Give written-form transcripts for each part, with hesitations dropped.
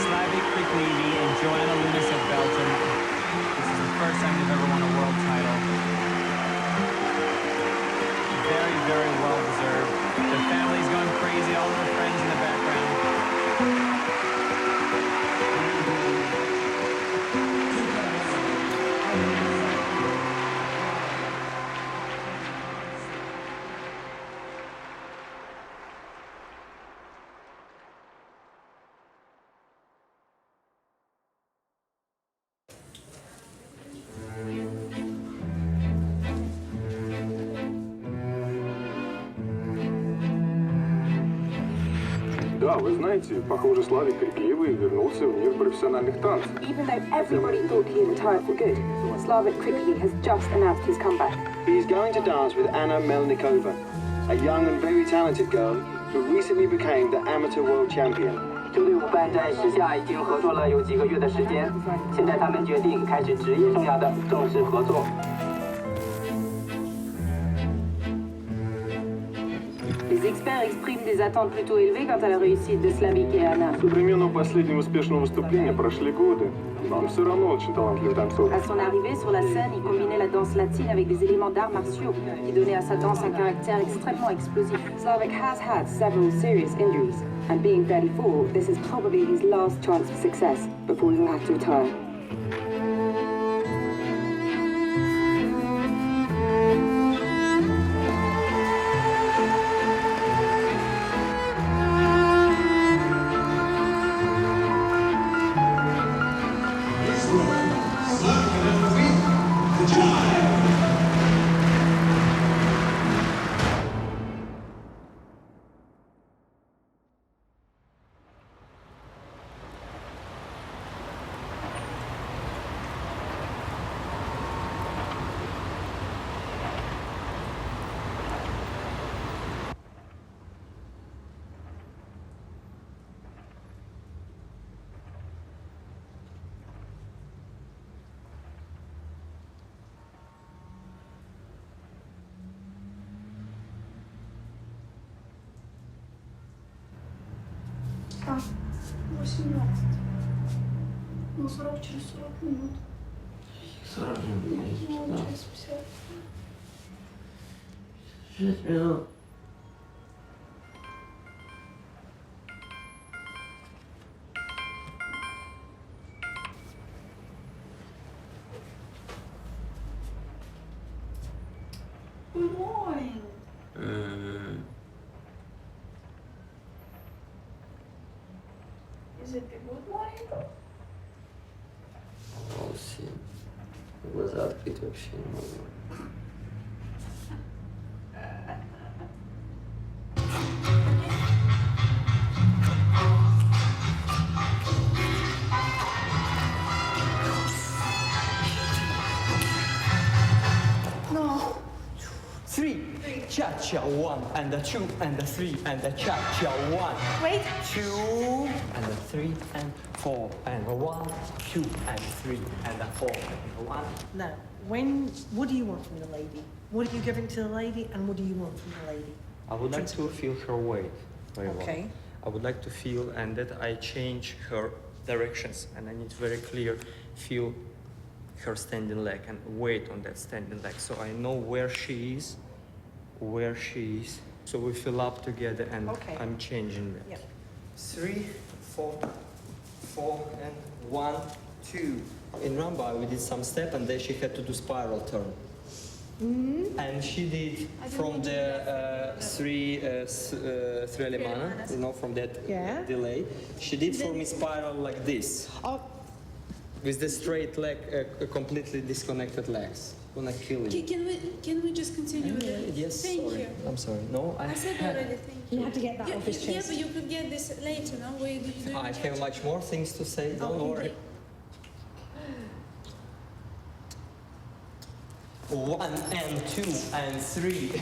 Slavik, Kryklyvyy, and Belgium. This is the first time they've ever won a world title. Very, very well deserved. The family's going crazy, all of their friends in the background. Да, вы знаете, похоже, Славик Крyklyvyy вернулся в мир профессиональных танцев. Even though everybody thought he had retired for good, Slavik Kryklyvyy has just announced his comeback. He's going to dance with Anna Melnikova, a young and very talented girl who recently became the amateur world champion. 这对舞伴在时下已经合作了有几个月的时间，现在他们决定开始职业生涯的正式合作。 Les experts expriment des attentes plutôt élevées quant à la réussite de Slavik et Anna. Со времен последнего успешного выступления прошли годы, но он все равно очень талантливый танцор. À son arrivée sur la scène, il combinait la danse latine avec des éléments d'arts martiaux qui donnaient à sa danse un caractère extrêmement explosif. Slavik has had several serious injuries, and being 34, this is probably his last chance for success before he will have to retire. А, 18. Ну, 40 через 40 минут. 40 минут. Ну, через 50. 60 минут. Good morning. Is it the good morning? Волосы. Глаза открыть вообще не могу. No. 3, cha-cha, 1, and the 2, and the 3, and the cha-cha, 1. Wait. 2, and the 3, and 4, and the 1, 2, and 3, and the 4, and the 1. Now, what do you want from the lady? What are you giving to the lady, and what do you want from the lady? I would like to feel her weight very well. Okay. I would like to feel, and that I change her directions, and I need very clear feel her standing leg and weight on that standing leg, so I know where she is. So we fill up together, and Okay. I'm changing that. Yeah. 3, 4, 4, and 1, 2. In rumba, we did some step, and then she had to do spiral turn. And she did from the three alemana, you know, from that delay. She did for me spiral like this. Oh, With the straight leg, completely disconnected legs. Gonna kill you. Can we just continue with it? Yes, Thank sorry. you. I'm sorry. No, I said already thank you. you had to get that off his Yeah, chest. but you could get this later, no? Where do you do I have much more things to say. Don't worry. 1 and 2 and 3. 1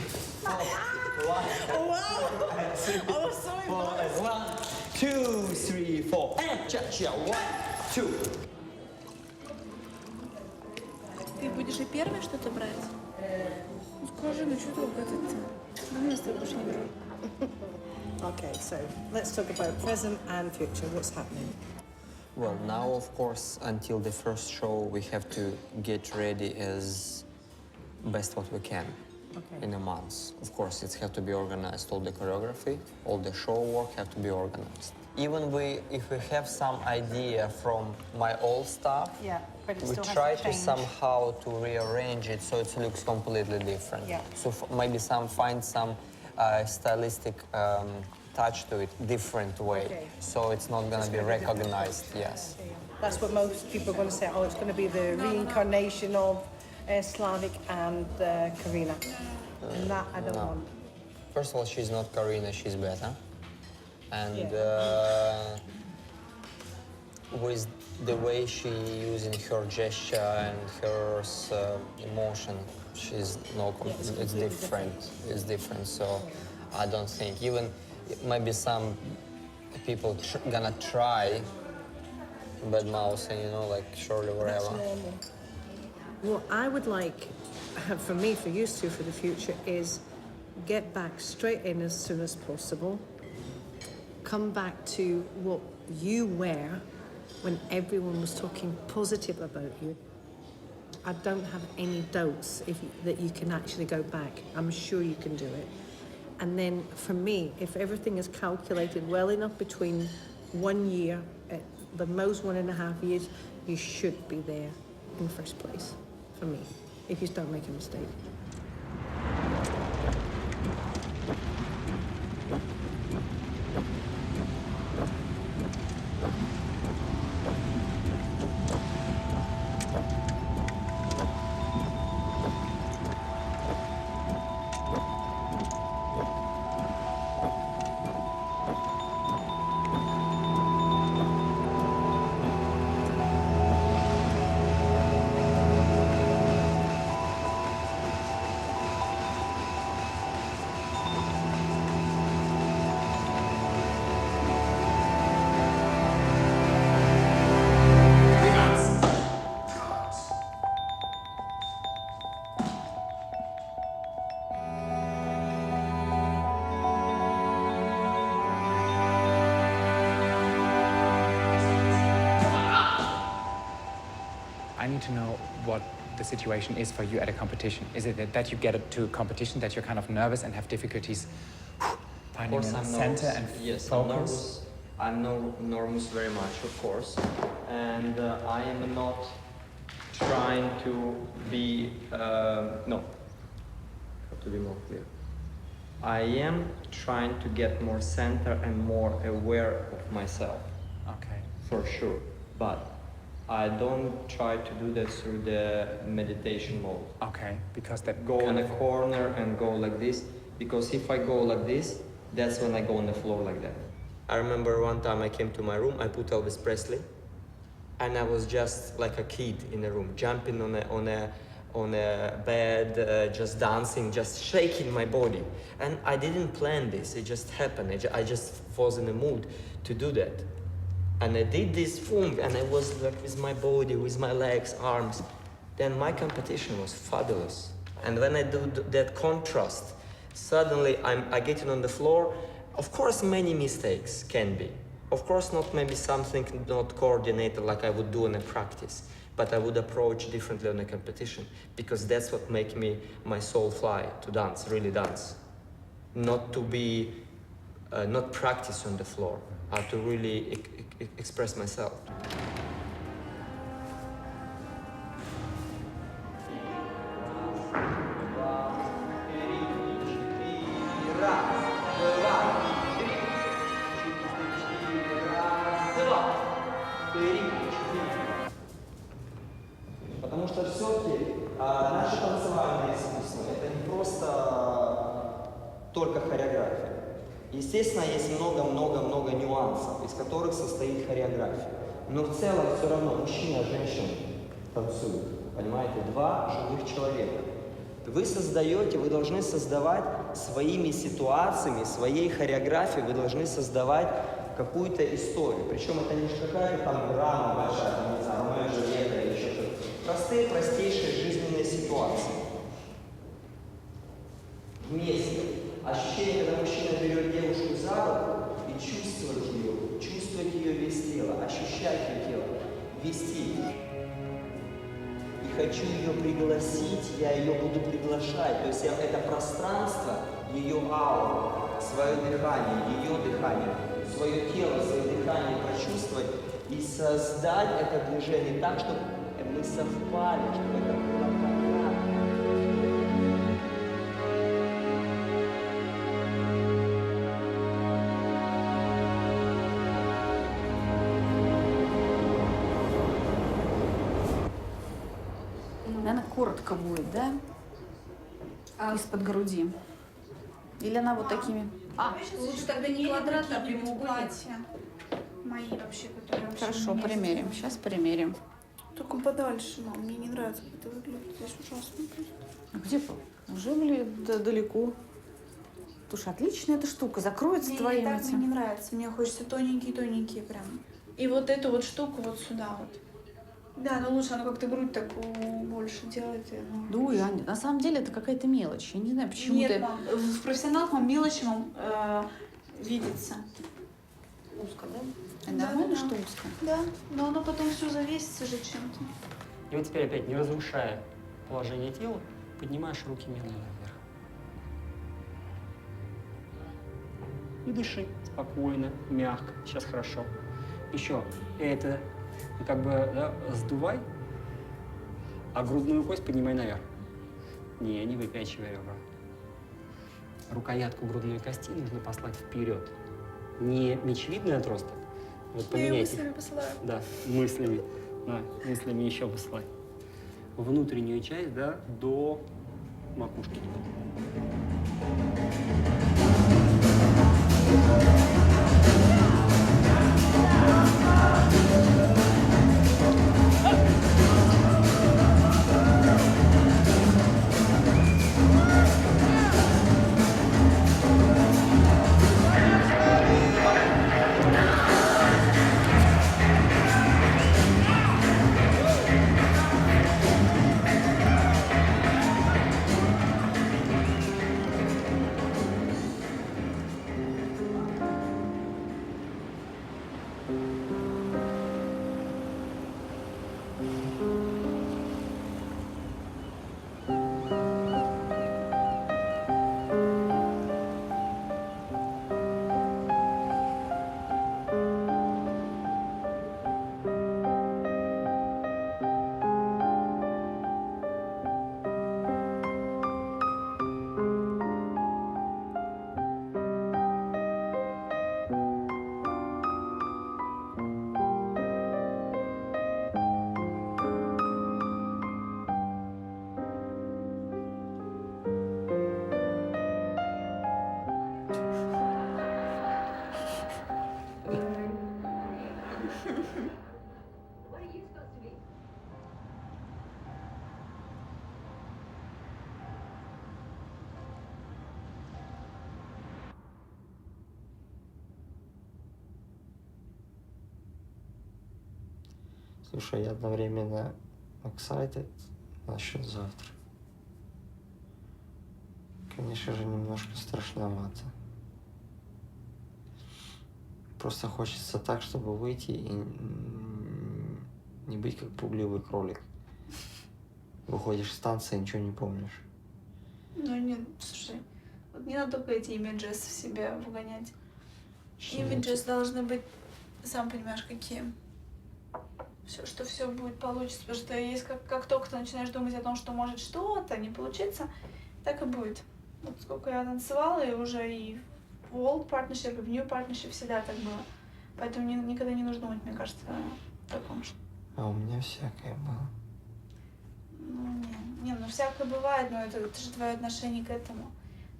and 3. I was so 4 and 1, 2, 3, 4 and cha-cha. 1, 2. Ты будешь и первый что-то брать? Ну скажи, ну что трогать-то? Ну я с тобой больше не беру. Okay, so let's talk about present and future. What's happening? Well, now, of course, until the first show, we have to get ready as best what we can in a month. Of course, it has to be organized. All the choreography, all the show work have to be organized. Even if we have some idea from my old stuff, but it we still has try to to change. somehow to rearrange it so it looks completely different. Yeah. So maybe find some stylistic touch to it, different way. Okay. So it's not gonna be recognized. Yes. That's what most people are going to say. Oh, it's going to be the reincarnation of Slavik and Karina. And that I don't want. First of all, she's not Karina, she's better. And with the way she using her gesture and her emotion, she's it's different. It's different. So I don't think even maybe some people gonna try bad mouth and like surely whatever. What I would like, for me, for you two, for the future, is get back straight in as soon as possible. Come back to what you were when everyone was talking positive about you. I don't have any doubts that you can actually go back. I'm sure you can do it. And then for me, if everything is calculated well enough between 1 year, at the most 1.5 years, you should be there in first place, for me, if you don't make a mistake. I need to know what the situation is for you at a competition. Is it that you get to a competition that you're kind of nervous and have difficulties finding a center and yes, focus? I'm nervous very much, of course, and I am not trying to be to be more clear. I am trying to get more center and more aware of myself. Okay. For sure, but I don't try to do that through the meditation mode. Okay, because that Go in a corner and go like this, because if I go like this, that's when I go on the floor like that. I remember one time I came to my room, I put Elvis Presley, and I was just like a kid in the room, jumping on a bed, just dancing, just shaking my body. And I didn't plan this, it just happened. I just was in the mood to do that. And I did this boom, and I was like with my body, with my legs, arms. Then my competition was fabulous. And when I do that contrast, suddenly I get it on the floor. Of course, many mistakes can be. Of course, not maybe something not coordinated like I would do in a practice, but I would approach differently on a competition, because that's what makes my soul fly, to dance, really dance. Not to be, not practice on the floor. to really express myself. Потому что все-таки наше танцевальное искусство — это не просто только хореография. Естественно, есть много-много-много нюансов, из которых состоит хореография. Но в целом все равно мужчина и женщина танцуют. Понимаете? Два живых человека. Вы создаете, вы должны создавать своими ситуациями, своей хореографией, вы должны создавать какую-то историю. Причем это не какая-то там драма большая, там, не знаю, Ромео и Джульетта или еще что-то. Простые, простейшие жизненные ситуации. Вместе. Ощущение, когда мужчина берет девушку за руку и чувствовать ее весь тело, ощущать ее тело, вести. И хочу ее пригласить, я ее буду приглашать. То есть это пространство, ее ауру, свое дыхание, свое тело, свое дыхание прочувствовать и создать это движение так, чтобы мы совпали, чтобы это было понятно. Наверное, коротко будет, да? Из-под груди. Или она вот такими? Лучше тогда не квадрат, а прямоугольник. Мои вообще, которые вообще. Хорошо, примерим. Сейчас примерим. Только подальше, мам. Мне не нравится, как это выглядит. Здесь ужасно. А где уже далеко? Слушай, отличная эта штука. Закроется твоим так этим. мне не нравится. Мне хочется тоненькие прям. И вот эту вот штуку вот сюда вот. Да, но лучше она как-то грудь такую больше делает. Ну, на самом деле это какая-то мелочь. Я не знаю, почему Нет, ты... мам, в профессионалах вам мелочи видится. Узко, да? Нормально, что узко? Да, но оно потом все завесится же чем-то. И вот теперь опять, не разрушая положение тела, поднимаешь руки медленно вверх. И дыши спокойно, мягко. Сейчас хорошо. Еще это как бы, да, сдувай, а грудную кость поднимай наверх. Не выпячивай ребра. Рукоятку грудной кости нужно послать вперед. Не мечевидный отросток. Вот поменяйте. Я мыслями посылаю. Да, мыслями. Да, мыслями еще посылай. Внутреннюю часть, да, до макушки. Слушай, я одновременно excited насчет завтра. Конечно же, немножко страшновато. Просто хочется так, чтобы выйти и не быть как пугливый кролик. Выходишь с станции, ничего не помнишь. Ну нет, слушай, вот не надо только эти имиджи в себя вгонять. Images должны быть, сам понимаешь, какие. Что все будет получится, потому что есть как только ты начинаешь думать о том, что может что-то не получиться, так и будет. Вот сколько я танцевала, и уже и в old partnership, и в new partnership всегда так было. Поэтому никогда не нужно думать, мне кажется, о таком, что... А у меня всякое было. Ну, ну всякое бывает, но это же твое отношение к этому.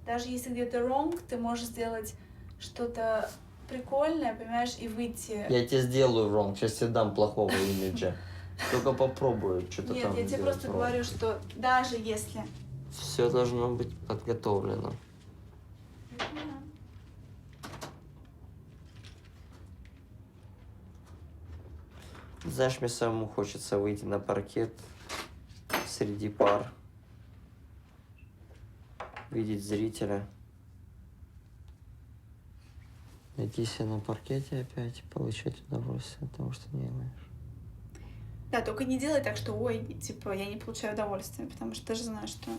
Даже если где-то wrong, ты можешь сделать что-то прикольное, понимаешь, и выйти... Я тебе сделаю wrong, сейчас тебе дам плохого имиджа. Только попробую что-то там. Нет, я тебе просто говорю, что даже если... Все должно быть подготовлено. Знаешь, мне самому хочется выйти на паркет среди пар, видеть зрителя, найти себя на паркете опять, получать удовольствие от того, что делаешь. Да, только не делай так, что, ой, типа, я не получаю удовольствия, потому что ты же знаешь, что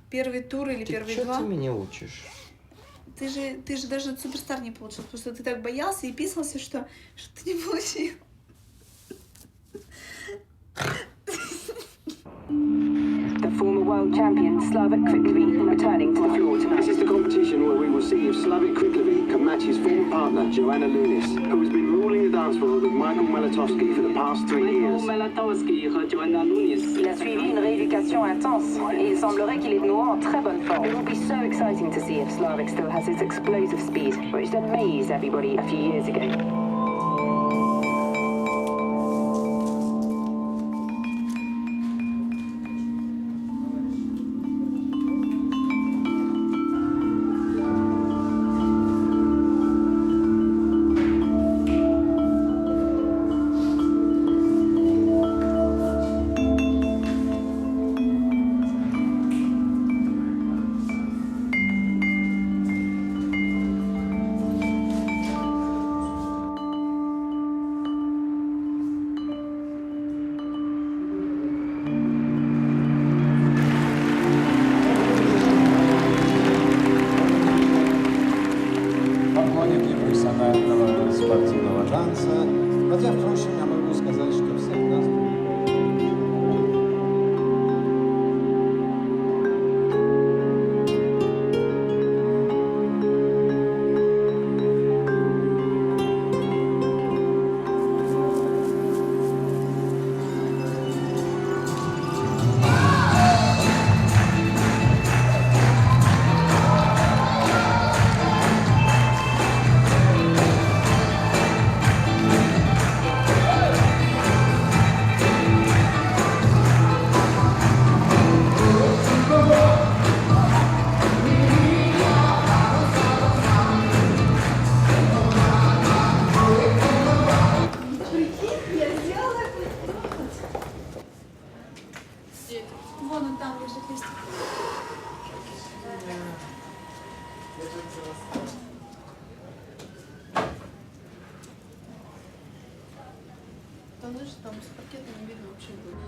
первый тур или первые два... Ты меня учишь? Ты же даже суперстар не получил, потому что ты так боялся и писался, что ты не получил. The former world champion Slavik Kryklyvyy returning to the floor tonight. This is the competition where we will see if Slavik Kryklyvyy can match his former partner, Joanna Lunis, who has been ruling the dance floor with Michael Melnikova for the past 3 years. Il a suivi une rééducation intense et il semblerait qu'il est de nouveau en très bonne forme. It will be so exciting to see if Slavik still has his explosive speed, which amazed everybody a few years ago. Спортивного танца, хотя, впрочем, я могу сказать, что всех нас... Вон он там лежит листик. Там, знаешь, там с паркета не видно вообще будет.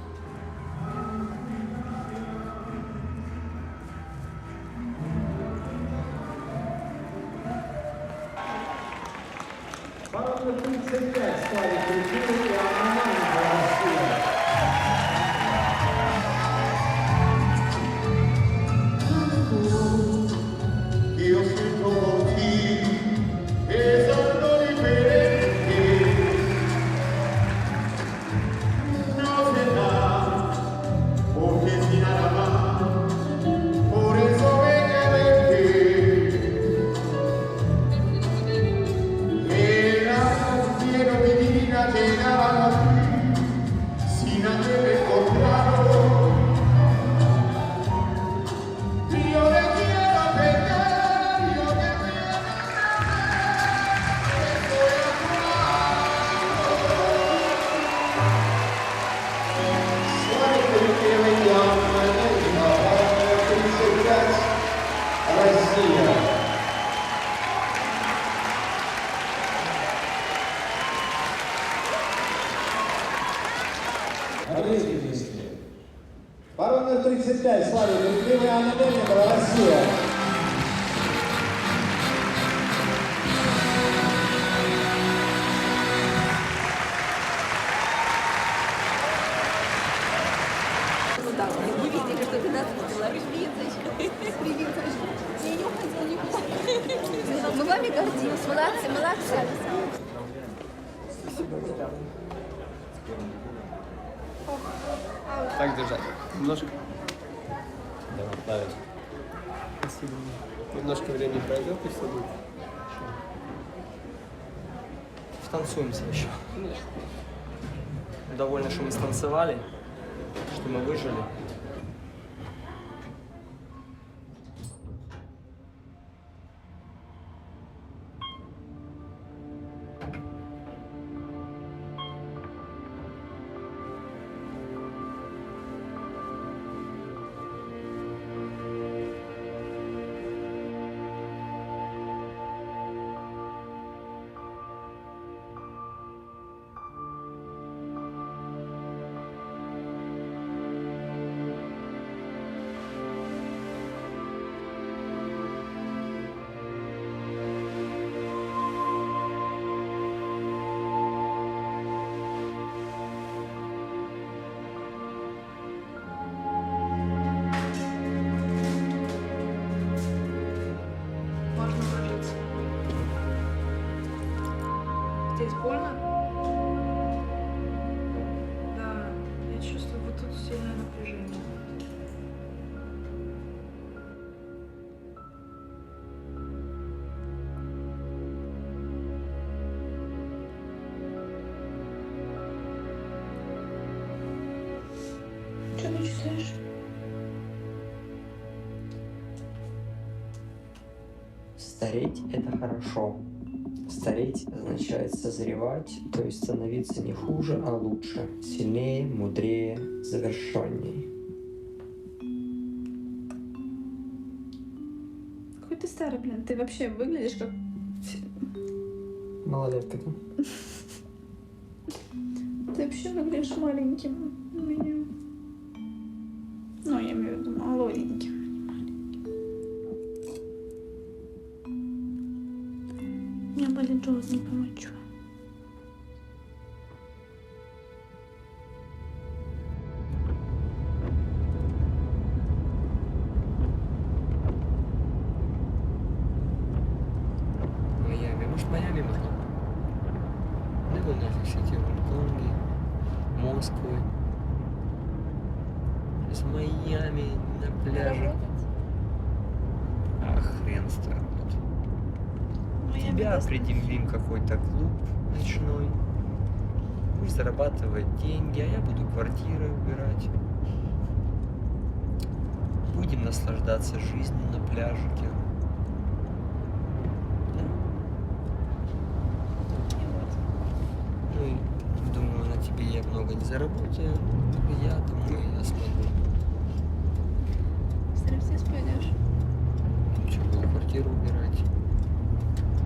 Бallroom 35, Slavik Kryklyvyy и Melnikova, Россия. Io sento motivi e sono differenti. No se da, porque si nada más, por eso venga de ti. El cielo divina llegaba aquí, sin haber encontrado. Io le quiero pegar, io te quiero Slavik Kryklyvyy, Melnikova, 35, Россия. Третье место. Бallroom 35, Slavik Kryklyvyy и Melnikova, Россия. Так держать. Немножко. Давай. Спасибо. Немножко времени пройдет и все будет. Станцуемся еще. Довольно, что мы станцевали, что мы выжили. Можно ложиться. Здесь больно? Да, я чувствую вот тут сильное напряжение. Что ты чувствуешь? Стареть – это хорошо. Стареть означает созревать, то есть становиться не хуже, а лучше. Сильнее, мудрее, завершенней. Какой ты старый, блин. Ты вообще выглядишь как... Малолетка. Ты вообще выглядишь маленьким у меня. Ну, я имею в виду молоденьким. У меня болит желудь, не пойму, чего. Майами. Может, Майами могла? Не было нафиг все эти Гонконги, Москвы. Из Майами на пляже. А хрен с тобой. Тебя определим какой-то клуб ночной. Пусть зарабатывает деньги, а я буду квартиры убирать. Будем наслаждаться жизнью на пляжике. Да? Ну и думаю, на тебе я много не заработаю. Я думаю, я смогу. Быстро здесь пойдешь? Что, буду квартиру убирать.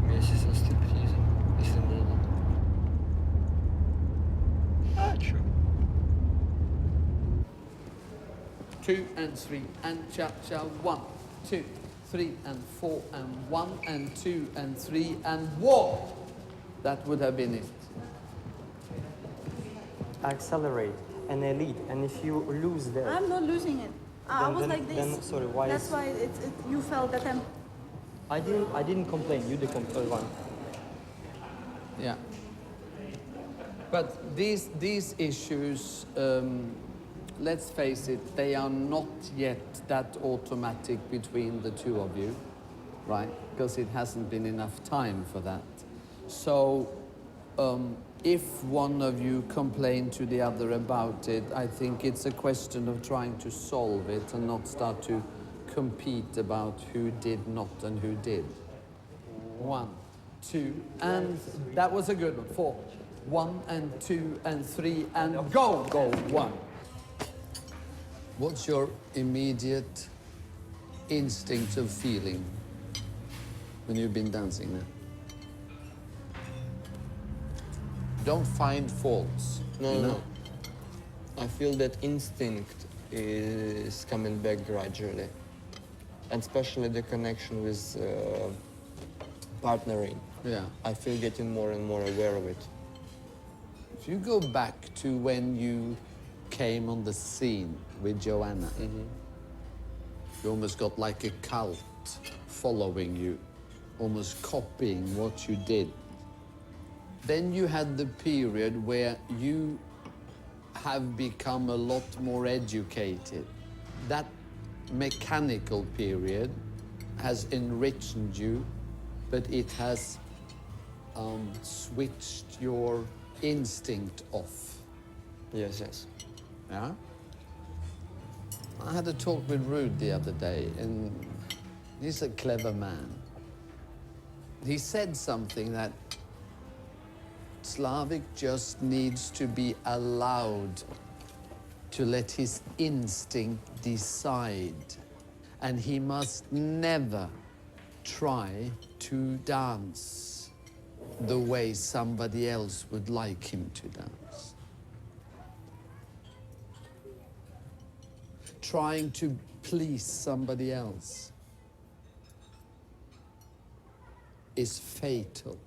Вместе со стриптизом, если надо. А чё? 2 and 3 and cha-cha 1, 2, 3 and 4 and 1 and 2 and 3 and 1. That would have been it. Accelerate and elite, and if you lose that... I'm not losing it. I was like this. Then, sorry, why That's is... why you felt that I'm... I didn't complain, you the one. Yeah. But these issues, let's face it, they are not yet that automatic between the two of you, right? Because it hasn't been enough time for that. So if one of you complain to the other about it, I think it's a question of trying to solve it and not start to compete about who did not and who did. 1, 2, and that was a good one. 4, 1 and 2 and 3 and go, 1. What's your immediate instinct of feeling when you've been dancing now? Don't find faults. No. I feel that instinct is coming back gradually. And especially the connection with partnering. Yeah. I feel getting more and more aware of it. If you go back to when you came on the scene with Joanna, you almost got like a cult following you, almost copying what you did. Then you had the period where you have become a lot more educated. That mechanical period has enriched you, but it has switched your instinct off. Yes, yes. Yeah? I had a talk with Ruud the other day, and he's a clever man. He said something that Slavik just needs to be allowed to let his instinct decide. And he must never try to dance the way somebody else would like him to dance. Trying to please somebody else is fatal.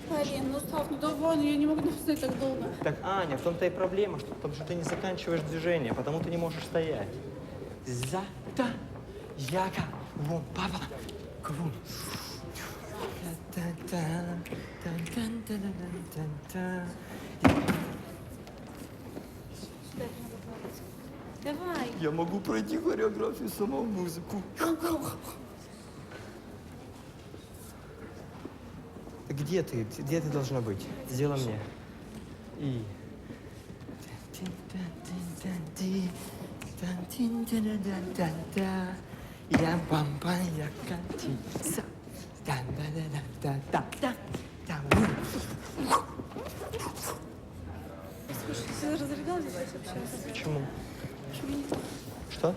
Блин, ну Слав, ну давай, ну я не могу стоять так долго. Так, Аня, в том-то и проблема, что потому что ты не заканчиваешь движение, потому ты не можешь стоять. За-та, яка, вон, папа, квун. Давай. Я могу пройти хореографию, саму музыку. Где ты? Где ты должна быть? Сделай мне. И... Я бамба, я катица. Слушай, ты разрыдалась здесь вообще? Почему? Почему? Что?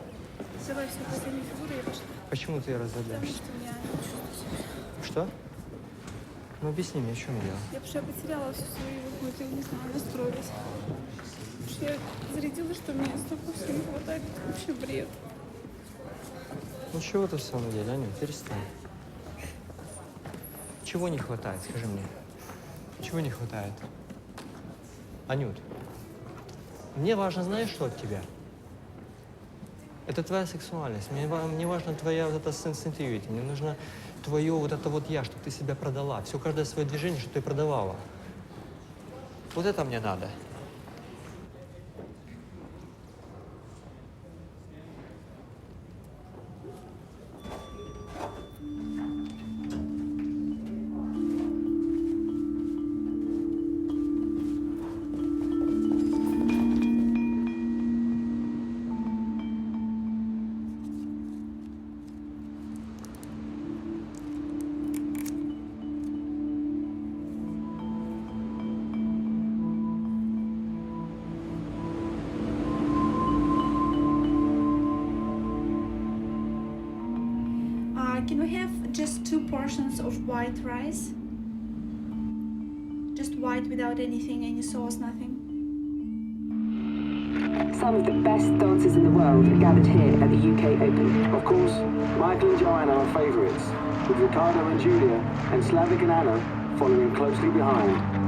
Взяла всю последнюю фигуру и пошла. Почему ты Потому разобьешься? что я не чувствую себя. Что? Ну объясни мне, о чем я? Я потому что я потеряла всю свою какую-то, не знаю, настроилась. Потому что я зарядила, что мне столько всего не хватает. Это вообще бред. Ну чего ты в самом деле, Аня, перестань. Чего не хватает, скажи мне? Чего не хватает? Анют, мне важно, знаешь, что от тебя? Это твоя сексуальность. Мне важна твоя вот эта sensitivity. Мне нужно твое вот это вот я, чтобы ты себя продала. Все, каждое свое движение, чтобы ты продавала. Вот это мне надо. Can we have just 2 portions of white rice? Just white without anything, any sauce, nothing? Some of the best dancers in the world are gathered here at the UK Open. Of course, Michael and Joanna are favourites, with Ricardo and Julia and Slavik and Anna following closely behind.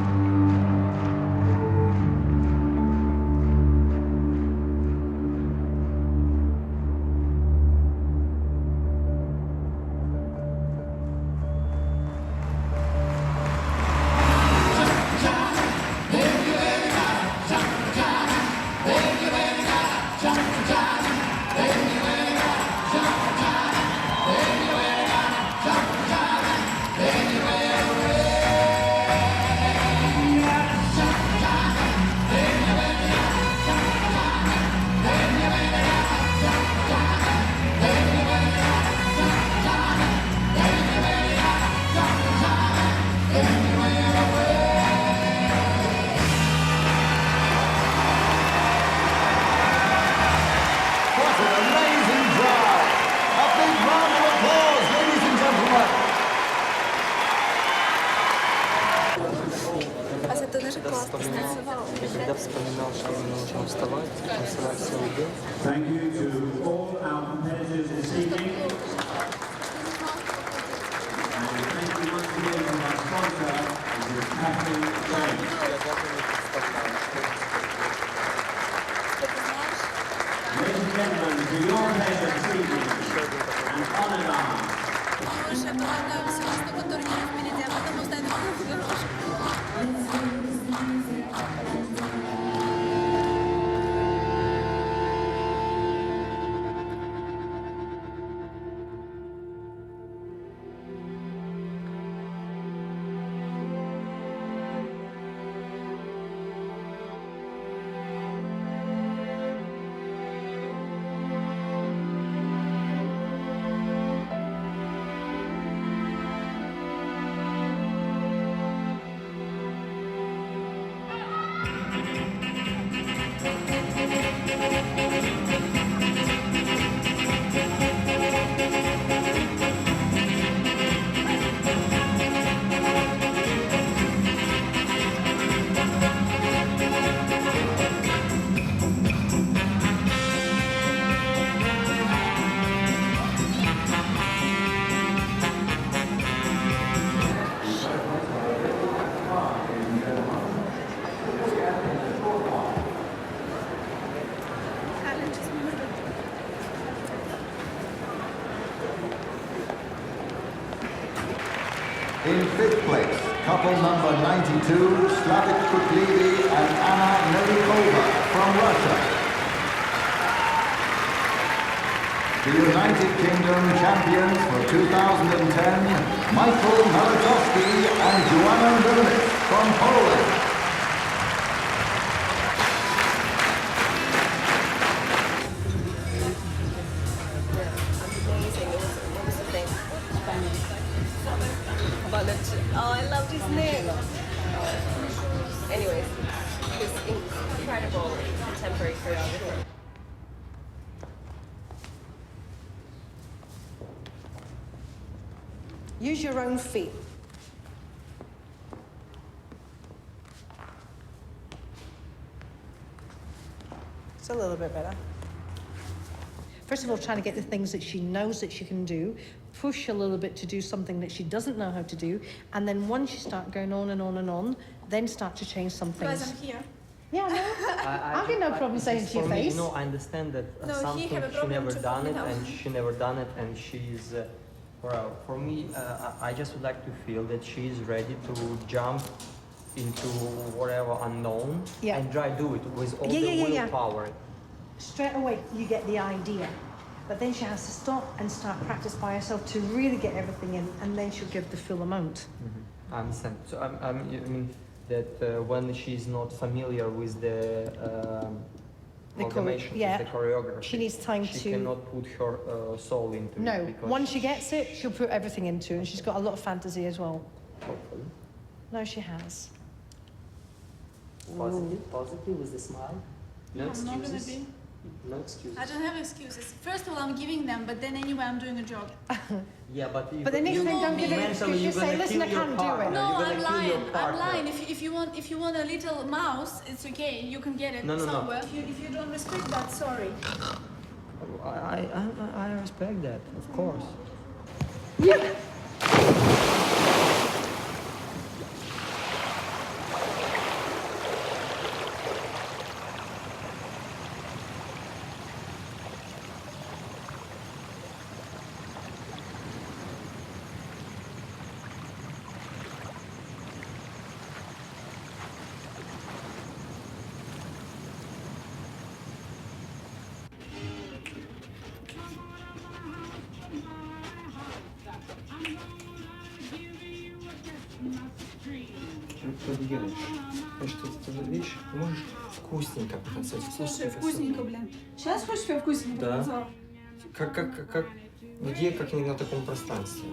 И когда вспоминал, что мне нужно вставать, танцевать целый день. Thank you to all our competitors this evening. And thank you once again to our sponsor, which is Cafe James. Ladies and gentlemen, for your pleasure this evening, and honored are Уже полагаю, все настолько турнир впереди, а потом узнать In fifth place, couple number 92, Slavik Kryklyvyy and Melnikova from Russia. The United Kingdom champions for 2010, Melnikova and Joanna Lunis from Poland. Oh, I loved his name. Anyways, this incredible contemporary choreographer. Use your own feet. It's a little bit better. First of all, trying to get the things that she knows that she can do, push a little bit to do something that she doesn't know how to do, and then once you start going on and on and on, then start to change some things. Guys, I'm here. Yeah, no. I've got no problem saying to your For me, face. you know, I understand that No, he something have a she problem never to done it, put it and she never done it, and she's. Well, for me, I just would like to feel that she's ready to jump into whatever unknown and try to do it with all the willpower. Straight away, you get the idea. But then she has to stop and start practice by herself to really get everything in, and then she'll give the full amount. I understand. So I mean that when she's not familiar with the coordination, with the choreography, she needs time she to. cannot put her soul into it. No, Because once she gets it, she'll put everything into it, and she's got a lot of fantasy as well. Hopefully. No, she has. Positive with the smile. No I'm not gonna be. No excuses. I don't have excuses. First of all, I'm giving them, but then anyway, I'm doing a job. Yeah, but the next thing, don't give it. mentally You you're say, gonna listen, kill I your can't do partner. it. No, You're I'm gonna kill your lying. I'm partner. lying. If you want a little mouse, it's okay. You can get it No. somewhere. If you don't respect that, sorry. I respect that, of course. Yeah. Что ты делаешь? Что ты же видишь? Можешь вкусненько потанцевать. Слушай, вкусненько, блин. Сейчас хочешь я вкусненько Да. потанцевала? Где, как не на таком пространстве?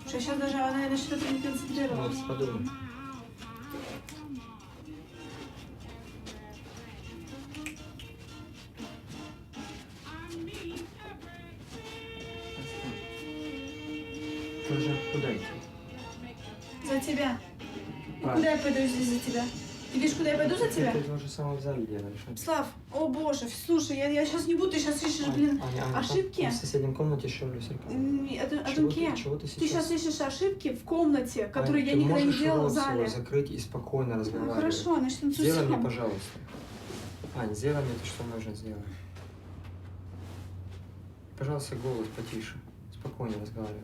Что сейчас даже она на что-то не концентрировалась. Вот, подумай. Тоже куда идти? За тебя. Правильно. Куда я пойду здесь за тебя? Ты видишь, куда я пойду за тебя? Ты то же самое в зале делаешь. Слав, о боже, слушай, я сейчас не буду, ты сейчас ищешь, блин, ошибки. В соседнем комнате шевлю Чего ты сейчас ищешь ошибки в комнате, которые я никогда не делала в зале? Закрыть и спокойно разговаривать. Хорошо, значит, танцуй Сделай мне, сам. пожалуйста. Ань, сделай мне то, что нужно сделать. Пожалуйста, голос потише. Спокойно разговаривай.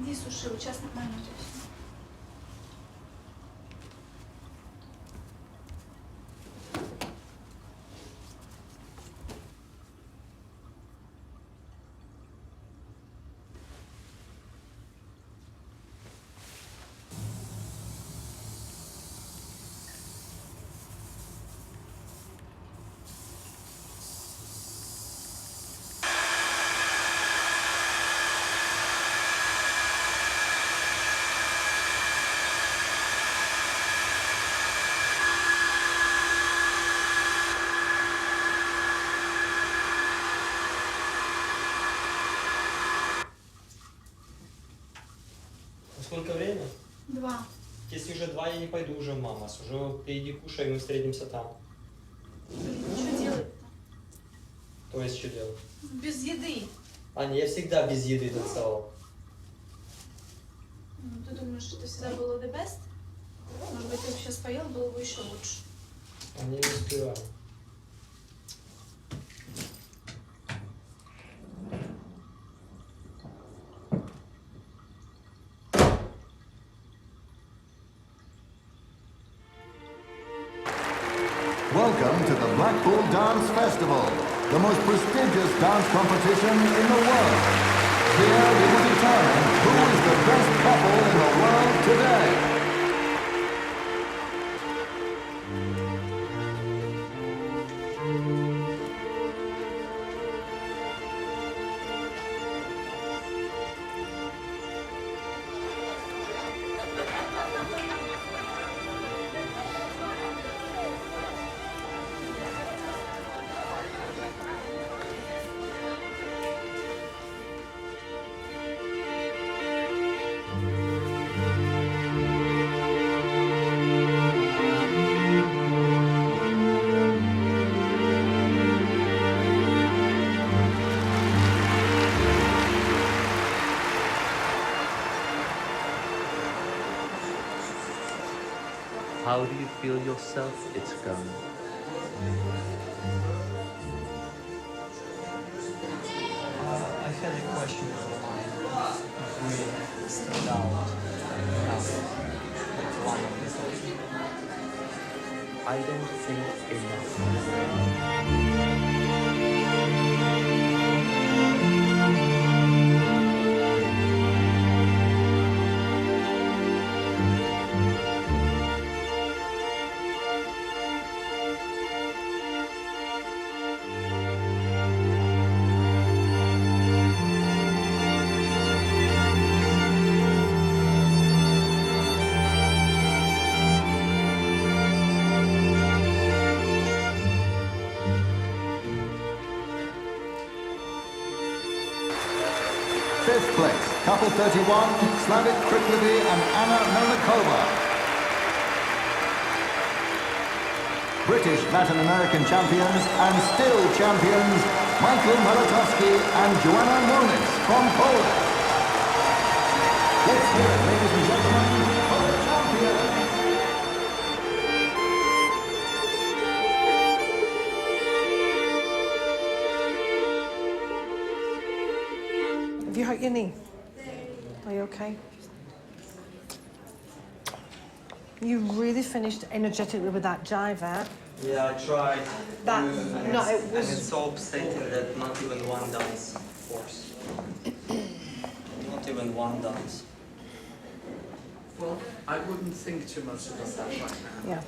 Иди суши, вот сейчас нормально у тебя все. Сколько время? 2. Если уже 2, я не пойду уже в мамас. Уже ты иди кушай, и мы встретимся там. Блин, что делать-то? То есть что делать? Без еды. Аня, я всегда без еды танцевал. Ну, ты думаешь, что это всегда было the best? Может быть, ты бы сейчас поел, было бы еще лучше. Они не успевали. Welcome to the Blackpool Dance Festival, the most prestigious dance competition in the world. Here we will determine who is the best couple in the world today. How do you feel yourself? It's going. I had a question for mine. We stand out enough with one of the songs. I don't think enough. Fifth place, couple 31, Slavik Kryklyvyy and Anna Melnikova. British Latin American champions and still champions, Michael Malachowski and Joanna Nunes from Poland. Let's hear it, ladies and gentlemen, for the champions. Have you hurt your knee? Are you okay? You really finished energetically with that jive out. Yeah, I tried. That, and no, it's, it was... And it's so upsetting that not even one dance force. Not even one dance. Well, I wouldn't think too much about that right now. Yeah.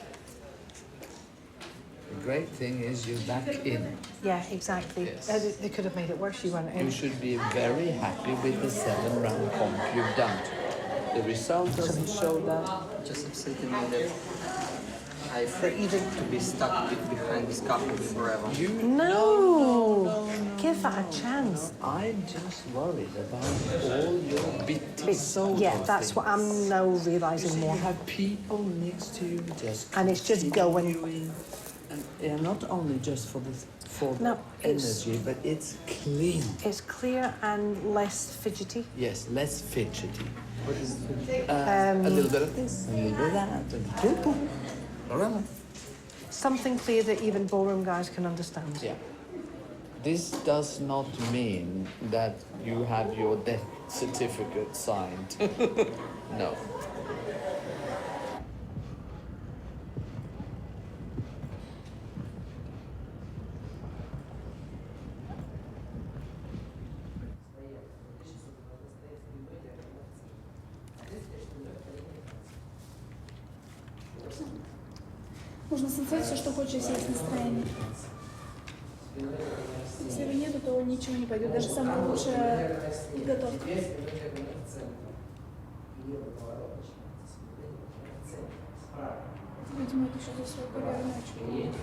The great thing is you're back in. Yeah, exactly. Yes. They could have made it worse, you weren't in. You should be very happy with the 7-round comp you've done. The result doesn't show that. Just upsetting me that I prefer to be stuck behind this couple forever. No! Give that a chance. I'm just worried about all your bitty soul. Yeah, that's what I'm now realising more. You have people next to you just and it's just going. And yeah, not only just for the No, energy, but it's clean. It's clear and less fidgety. Yes, less fidgety. What is fidgety? A little bit of this, a little bit of that, and boom, boom. Around. Something clear that even ballroom guys can understand. Yeah. This does not mean that you have your death certificate signed. No. Можно создать все, что хочешь, если есть настроение. Если его нету, то ничего не пойдет. Даже самая лучшая подготовка. Видимо, это еще за свою карьеру начал.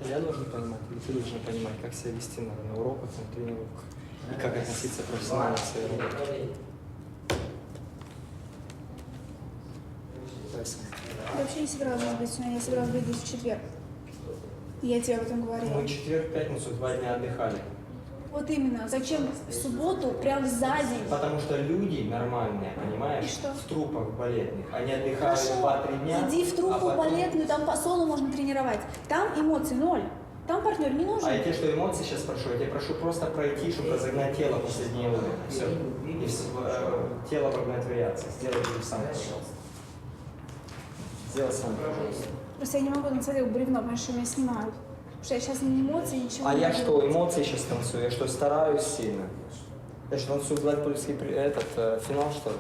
Я должен понимать, или ты должен понимать, как себя вести на уроках, на тренировках, и как относиться профессионально к своей работе. Я вообще не собиралась быть сегодня, я собиралась быть здесь в четверг. Я тебе об этом говорила. Мы четверг, пятницу 2 дня отдыхали. Вот именно. Зачем в субботу прям за день? Потому что люди нормальные, понимаешь, в трупах балетных, они отдыхают 2-3 дня. Иди в труппу балетную, там по соло можно тренировать. Там эмоций ноль. Там партнер не нужен. А я тебе что, эмоции сейчас прошу? Я тебя прошу просто пройти, чтобы разогнать тело после дня отдыха. Все. И тело прогнать вариации. Сделай это сам, пожалуйста. Сделай сам, пожалуйста. Просто я не могу танцевать как бревно, потому что меня снимают. Потому что я сейчас не эмоции, ничего А не я могу. что, эмоции сейчас танцую? Я что, стараюсь сильно? Я что, танцую Blackpool'ский финал, что ли?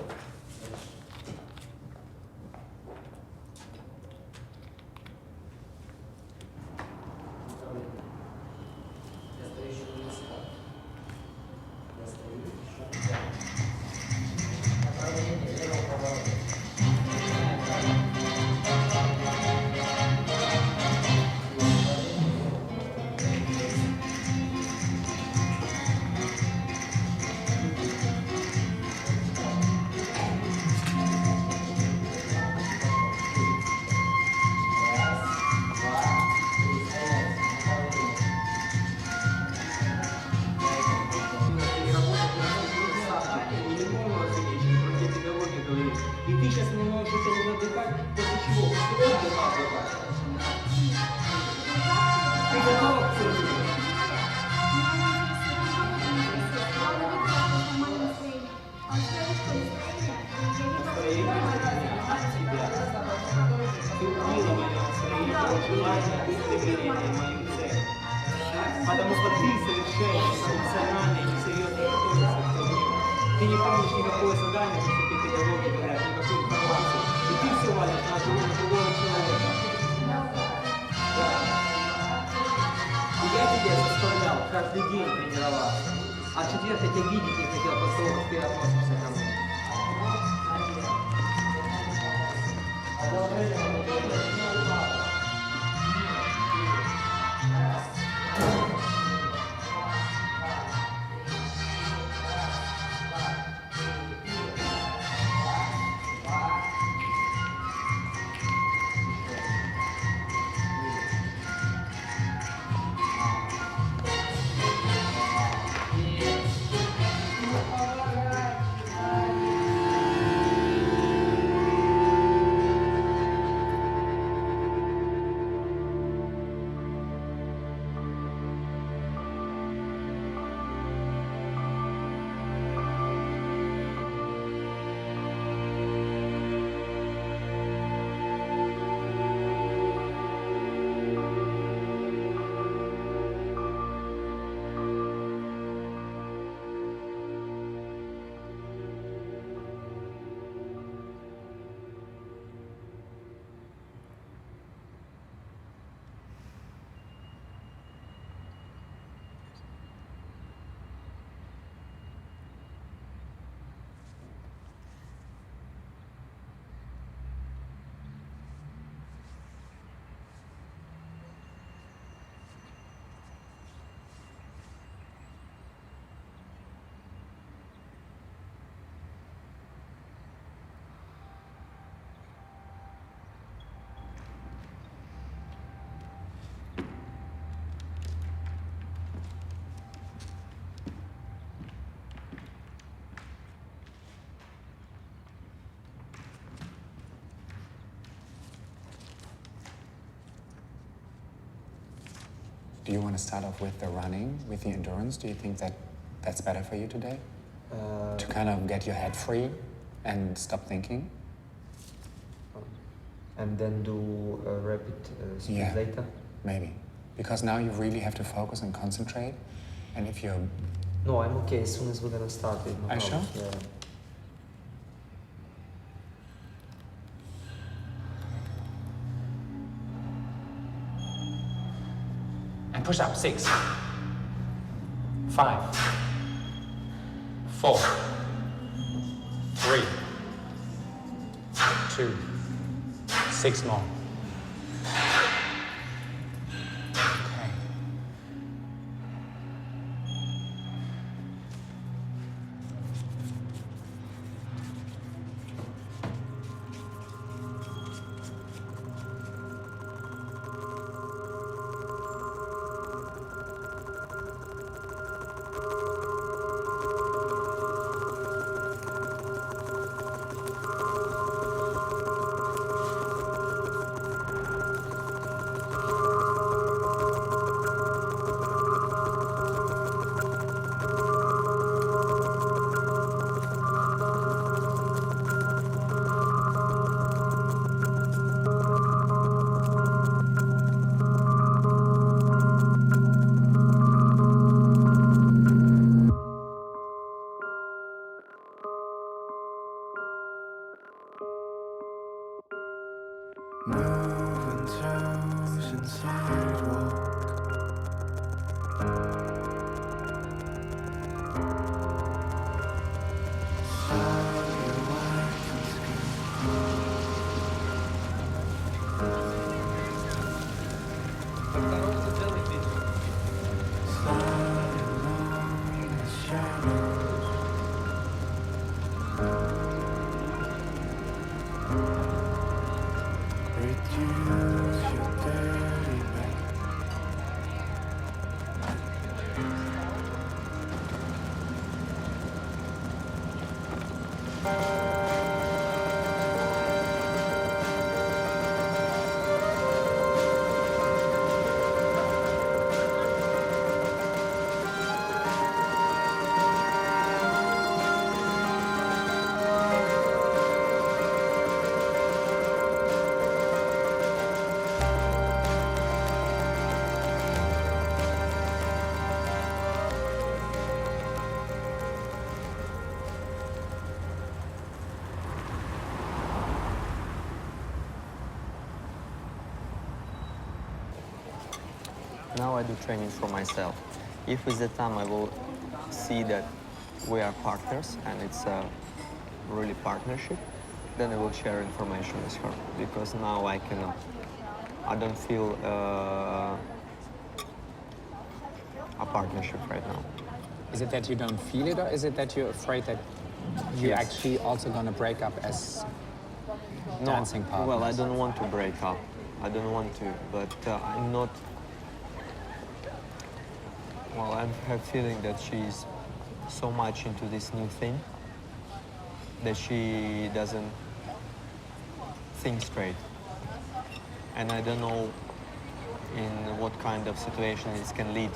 И ты сейчас не можешь это отдыхать, после чего? После отдыха отдыхать. Ты готова к цели? Ты убила мое настроение, желание устремления в мою цель. Потому что ты совершенно функциональный и несерьезный готовишься к турниру. Ты не помнишь никакое задание, что тебе педагоги говорят, никакой информации. И ты все валишь на другого человека. И я тебя заставлял каждый день тренироваться. А в четверг я тебя видеть не хотел, после того, как ты относишься ко мне. Do you want to start off with the running, with the endurance? Do you think that that's better for you today? To kind of get your head free and stop thinking? And then do a rapid speed later? Maybe. Because now you really have to focus and concentrate. And if you're... No, I'm okay as soon as we're gonna start it. No Are you sure? Yeah. And push up. 6, 5, 4, 3, 2, 6 more. Okay. Moving toes and sidewalk. Now I do training for myself. If with the time I will see that we are partners and it's a really partnership, then I will share information with her. Because now I cannot, I don't feel a partnership right now. Is it that you don't feel it, or is it that you're afraid that you're actually also going to break up as dancing partners? Well, I don't want to break up. I don't want to, but I'm not... Well, I have a feeling that she's so much into this new thing that she doesn't think straight. And I don't know in what kind of situation this can lead.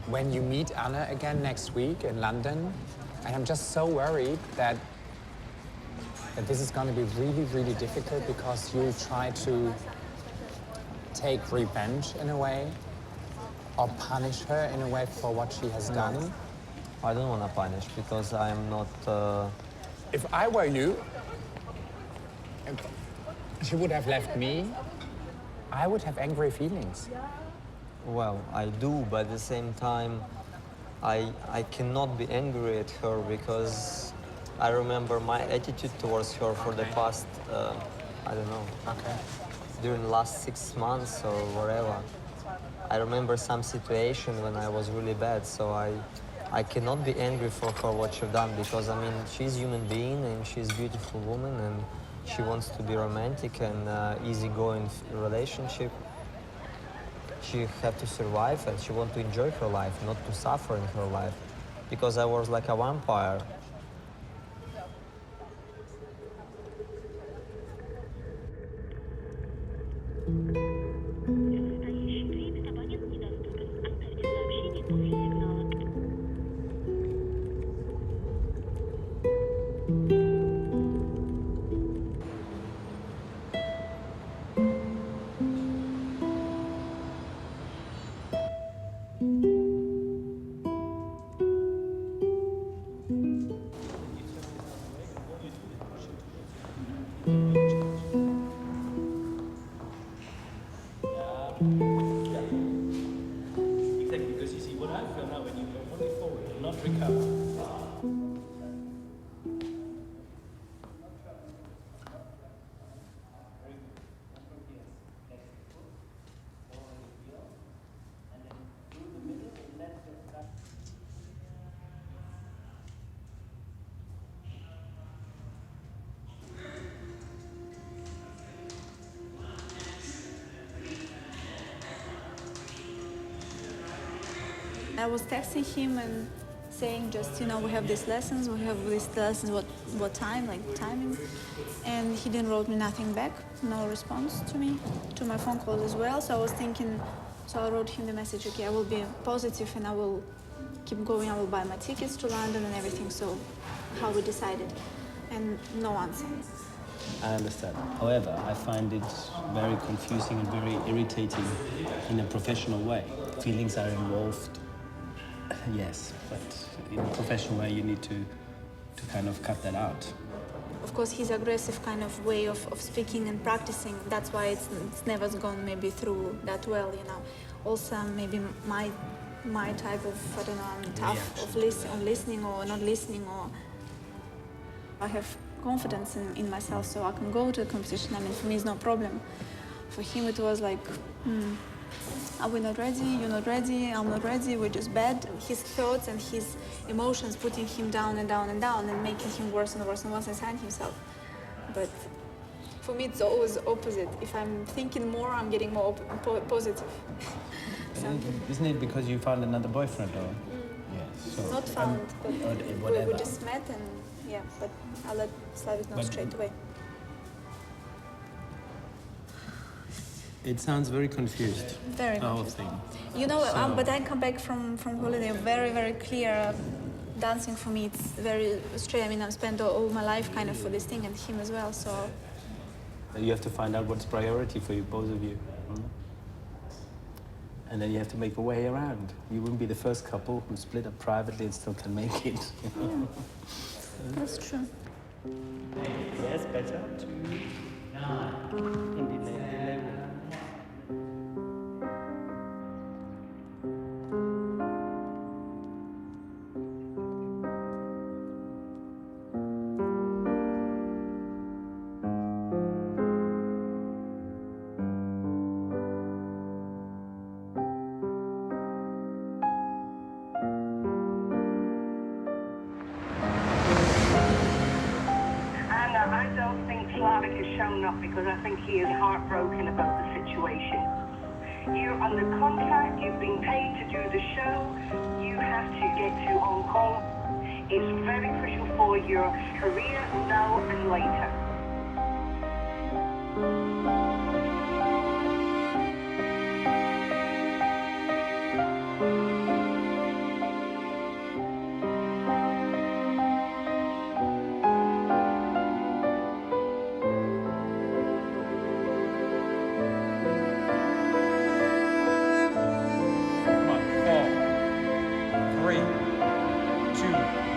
When you meet Anna again next week in London, I am just so worried that this is going to be really, really difficult because you'll try to take revenge in a way or punish her in a way for what she has done. I don't want to punish because I am not... If I were you, she would have left me, I would have angry feelings. Well, I do, but at the same time, I cannot be angry at her because I remember my attitude towards her for the past, I don't know, during the last 6 months or whatever. I remember some situation when I was really bad, so I cannot be angry for her what she's done because, I mean, she's a human being and she's a beautiful woman and she wants to be romantic and easygoing relationship. She had to survive and she wants to enjoy her life, not to suffer in her life. Because I was like a vampire. I was texting him and saying just, you know, we have these lessons, what time, like timing. And he didn't wrote me nothing back, no response to me, to my phone calls as well. So I was thinking, so I wrote him the message, okay, I will be positive and I will keep going, I will buy my tickets to London and everything, so how we decided. And no answer. I understand. However, I find it very confusing and very irritating in a professional way. Feelings are involved, yes, but in a professional way you need to kind of cut that out. Of course, his aggressive kind of way of speaking and practicing, that's why it's never gone maybe through that well, you know. Also, maybe my type of, I don't know, I'm tough of listening or not listening, or I have confidence in myself, so I can go to the competition. I mean, for me, it's no problem. For him, it was like, are we not ready? You're not ready. I'm not ready. We're just bad. His thoughts and his emotions putting him down and down and down and making him worse and worse and worse inside himself. But for me, it's always opposite. If I'm thinking more, I'm getting more positive. Isn't it because you found another boyfriend, or? Yes. So, not found, but whatever. we just met and yeah. But I'll let Slavik know straight away. It sounds very confused. Very the whole confused. thing. You know, So- but I come back from holiday very, very clear. Dancing for me, it's very straight. I mean, I've spent all my life kind of for this thing and him as well, so. You have to find out what's priority for you, both of you. And then you have to make a way around. You wouldn't be the first couple who split up privately and still can make it. That's true. Yes, better. 2, 9. I don't think Slavik has shown up because I think he is heartbroken about the situation. You're under contract, you've been paid to do the show, you have to get to Hong Kong. It's very crucial for your career now and later. Come on, 4, 3, 2,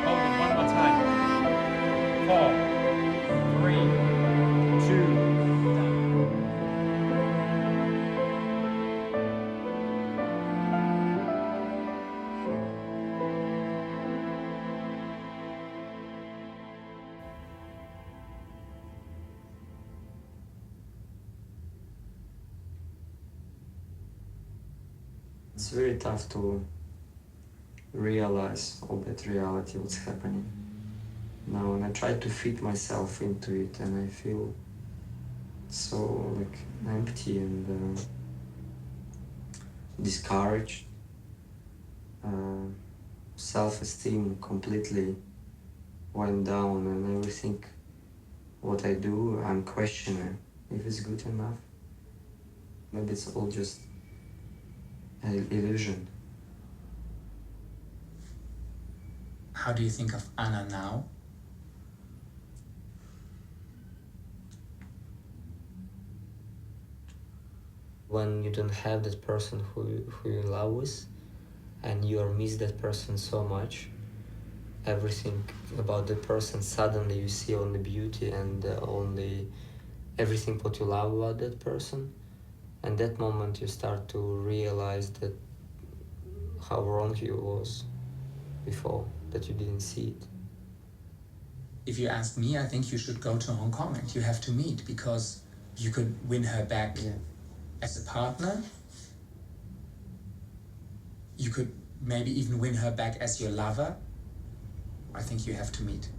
hold it one more time. 4, 3, 2, down. It's very tough to realize all that reality, what's happening now, and I try to fit myself into it, and I feel so like empty and discouraged. Self-esteem completely went down, and everything what I do, I'm questioning if it's good enough. Maybe it's all just an illusion. How do you think of Anna now? When you don't have that person who you love with, and you miss that person so much, everything about the person, suddenly you see only beauty and only everything what you love about that person. And that moment you start to realize that how wrong you was before, that you didn't see it. If you ask me, I think you should go to Hong Kong and you have to meet, because you could win her back as a partner. You could maybe even win her back as your lover. I think you have to meet.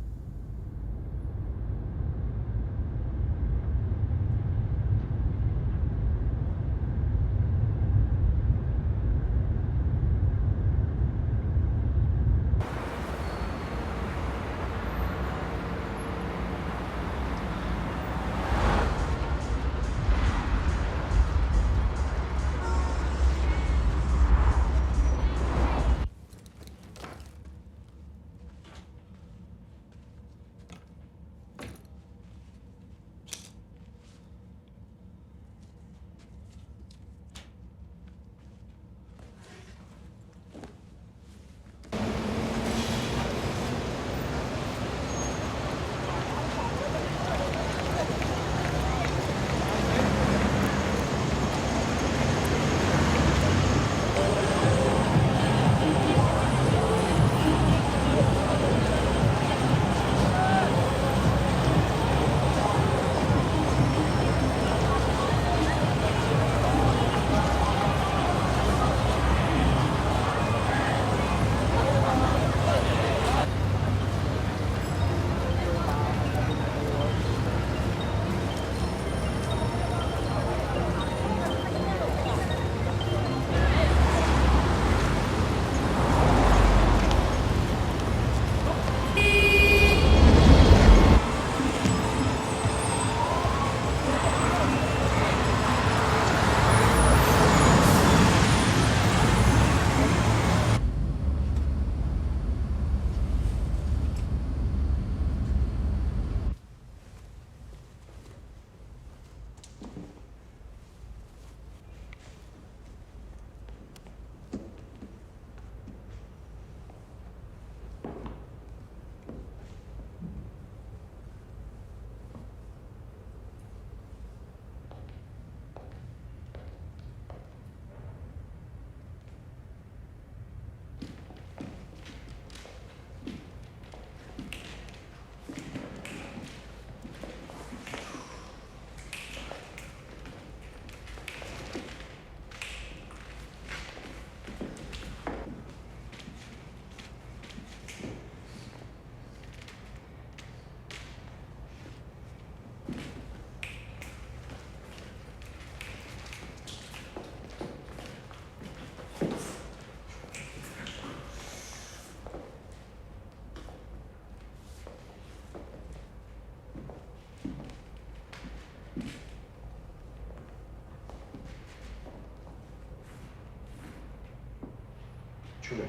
Чудо.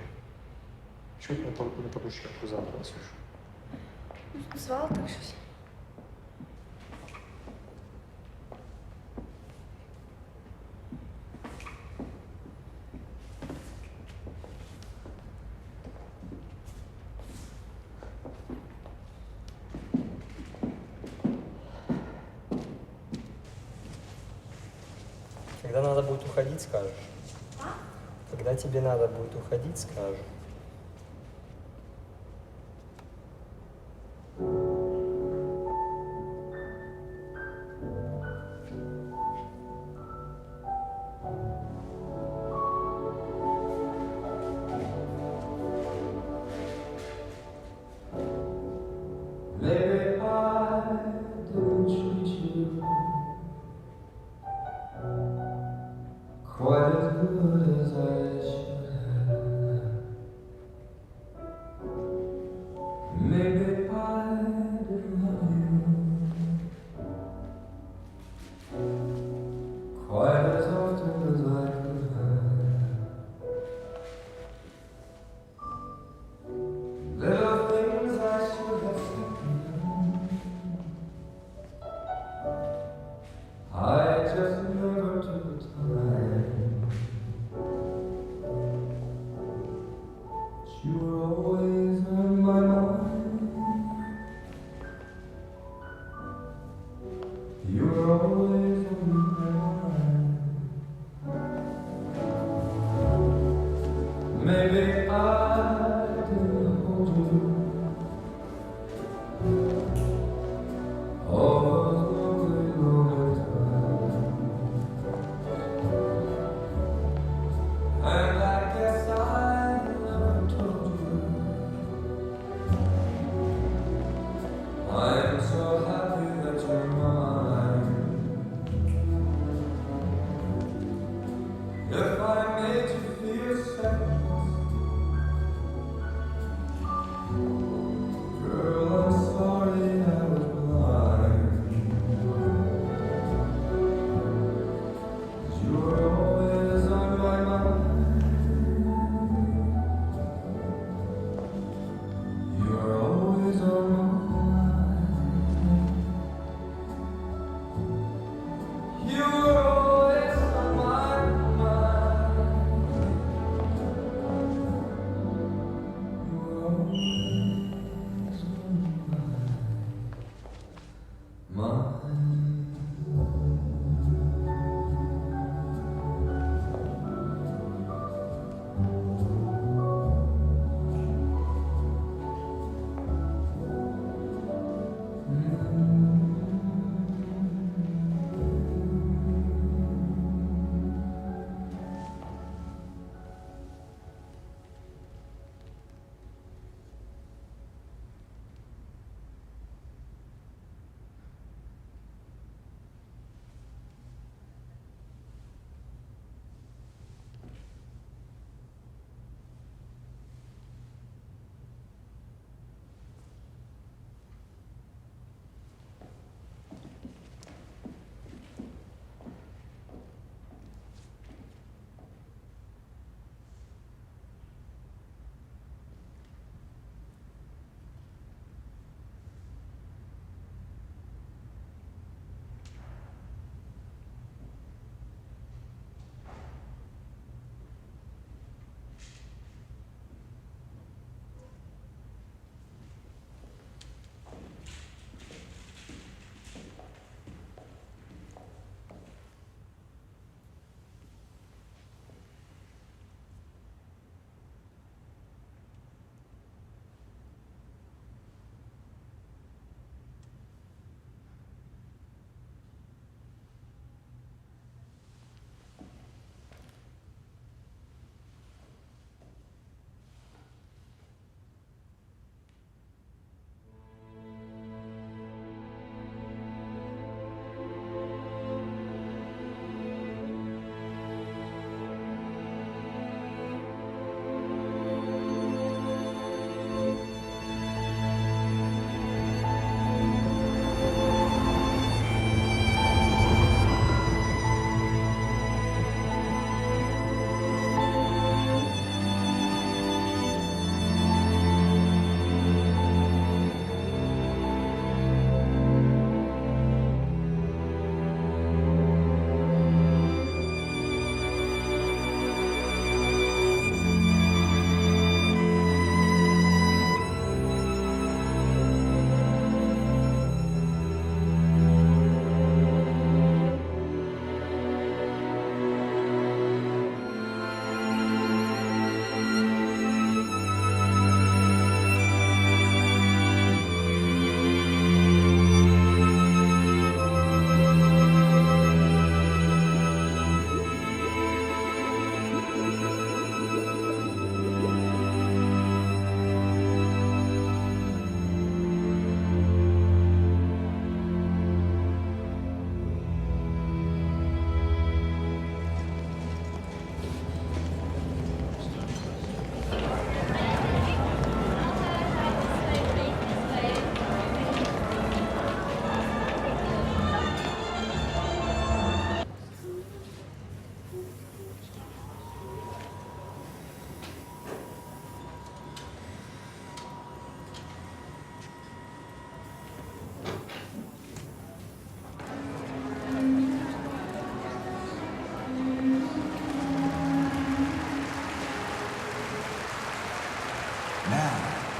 Чуть на подушечку завтра сушу. Звал так щось. Когда надо будет уходить, скажешь. Когда тебе надо будет уходить, скажешь. Maybe I didn't treat you quite as good as I should have. Maybe I didn't love you quite as often as I could have. Little things I should have said. I just never took the time. But you were always on my mind. You were always on my mind. Maybe I didn't hold you all those lonely, lonely times.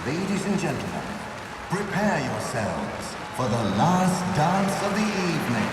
Ladies and gentlemen, prepare yourselves for the last dance of the evening.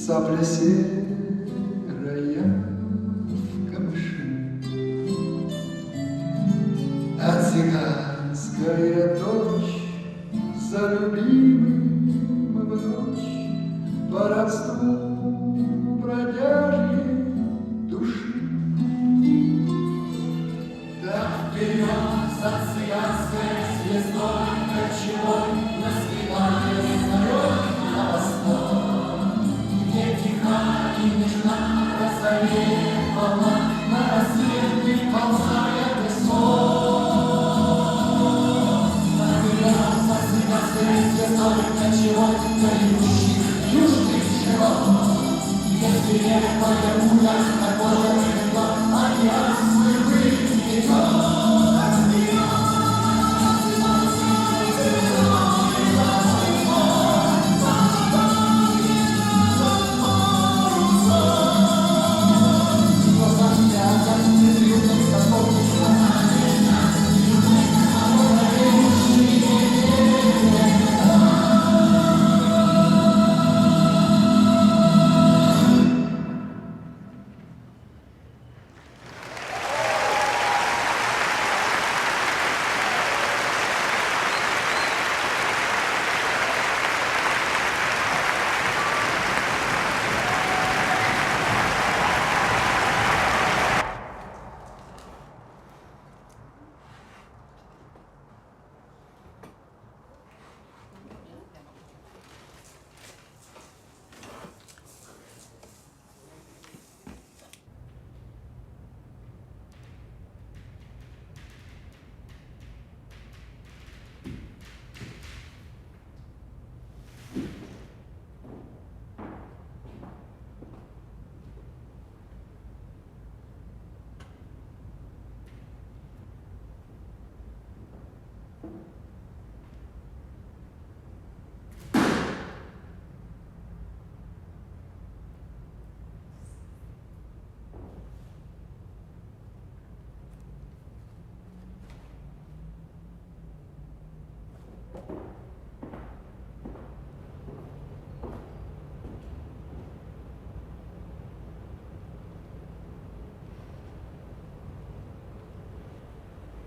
Цапля серая в камыше, а цыганская дочь за любимым в ночь по родству бродяжьей души. Так вперед за цыганской звездой кочевой на свидание вперед на восток. Где тиха и нежна розовеет волна, на рассвет приползая весной. Наверх за цыганской звездой ночевой для идущих южных широт. Если редкое пуля на коже легла, альянс мы вынесем.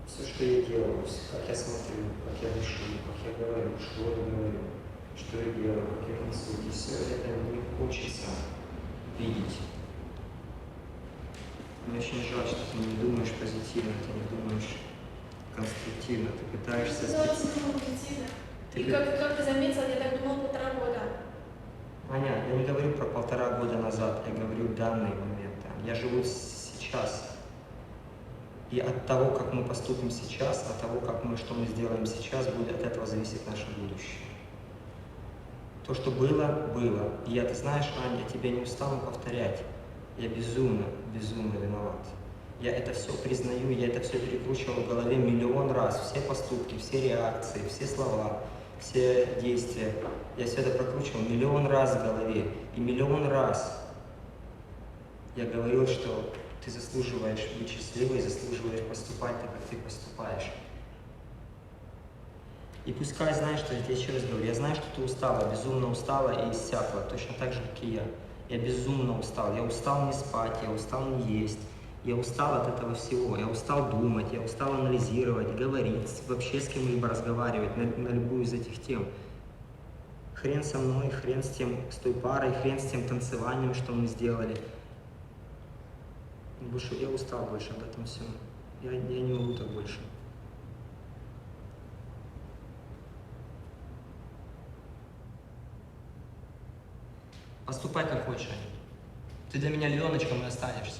Все, что я делаю, как я смотрю, как я дышу, как я говорю, что я делаю, как я несу, все это мне хочется видеть. Мне очень жаль, что ты не думаешь позитивно, ты не думаешь конструктивно, ты пытаешься... И как ты заметил, я так думал 1,5 года. Понятно, я не говорю про 1,5 года назад, я говорю данный момент. Я живу сейчас. И от того, как мы поступим сейчас, от того, что мы сделаем сейчас, будет от этого зависеть наше будущее. То, что было, было. И ты знаешь, Аня, я тебе не устану повторять. Я безумно виноват. Я это все признаю, я это все перекручивал в голове миллион раз. Все поступки, все реакции, все слова, все действия. Я все это прокручивал миллион раз в голове. И миллион раз Я говорил, что ты заслуживаешь быть счастливой, заслуживаешь поступать так, как ты поступаешь. И пускай знаешь, что я тебе еще раз говорю, я знаю, что ты устала, безумно устала и иссякла, точно так же, как и я. Я безумно устал, я устал не спать, я устал не есть, я устал от этого всего, я устал думать, я устал анализировать, говорить, вообще с кем-либо разговаривать на любую из этих тем. Хрен со мной, хрен с той парой, хрен с тем танцеванием, что мы сделали. Больше, я устал больше об этом всем. Я не могу так больше. Поступай как хочешь, Аня. Ты для меня львеночком и останешься.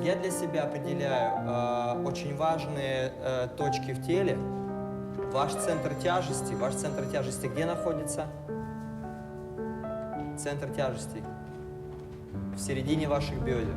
Я для себя определяю очень важные точки в теле. Ваш центр тяжести где находится? Центр тяжести в середине ваших бедер.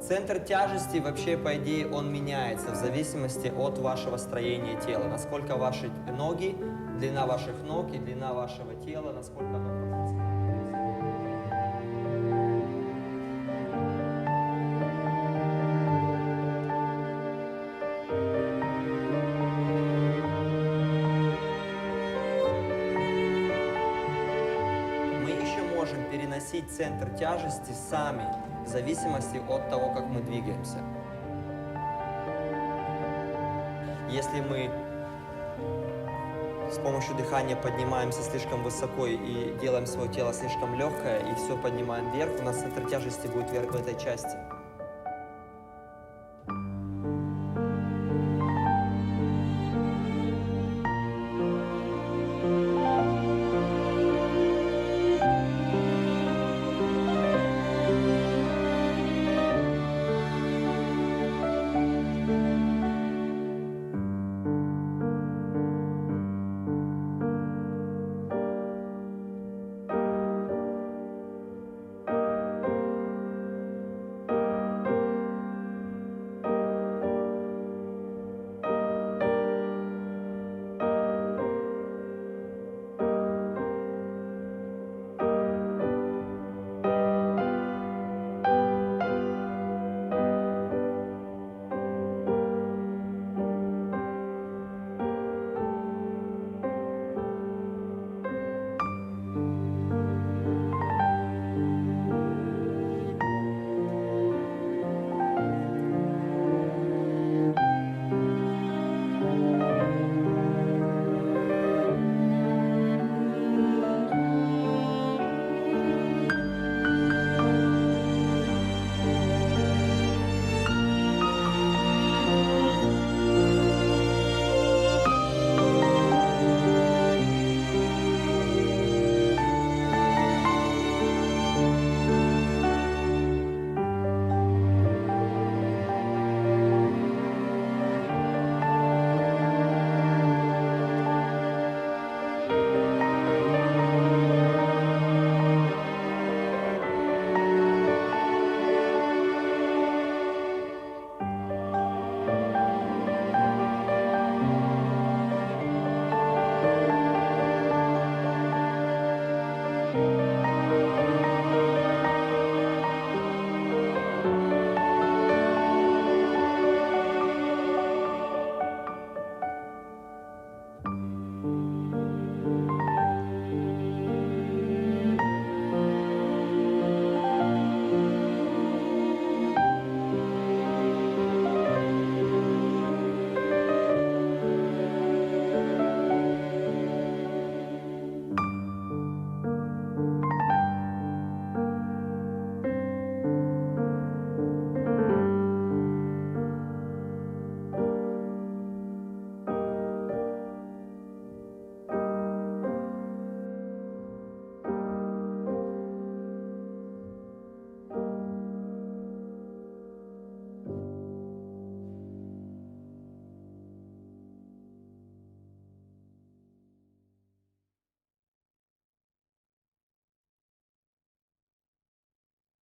Центр тяжести вообще, по идее, он меняется в зависимости от вашего строения тела. Насколько ваши ноги, длина ваших ног и длина вашего тела, насколько оно пропорционально. Мы еще можем переносить центр тяжести сами, в зависимости от того, как мы двигаемся. Если мы с помощью дыхания поднимаемся слишком высоко и делаем свое тело слишком легкое, и все поднимаем вверх, у нас центр тяжести будет вверх в этой части.